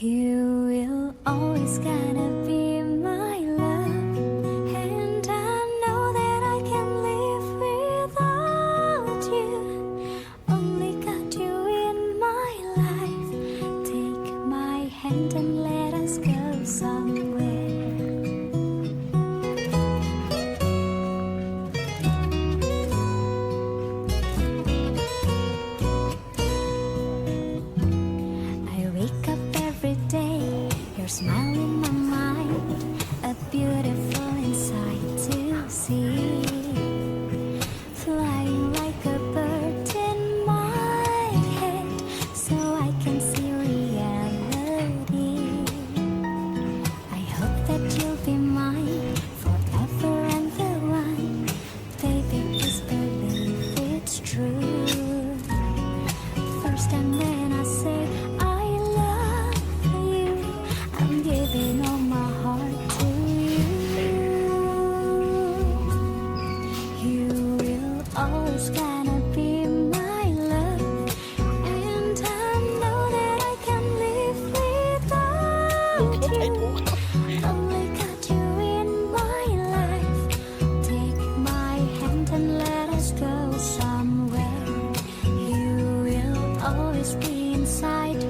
You will always gonna be my love, and I know that I can live without you. Only got you in my life. Take my hand and let us go somewhere. I wake up every day, your smile in my mind, a beautiful insight to see. Flying like a bird in my head, so I can see reality. I hope that you'll be mine forever and the one. Baby, please believe it's true. First and then I say I love you. I'm giving all my heart to you. You will always gonna be my love, and I know that I can live without you. Only got you in my life. Take my hand and let us go somewhere. You will always be inside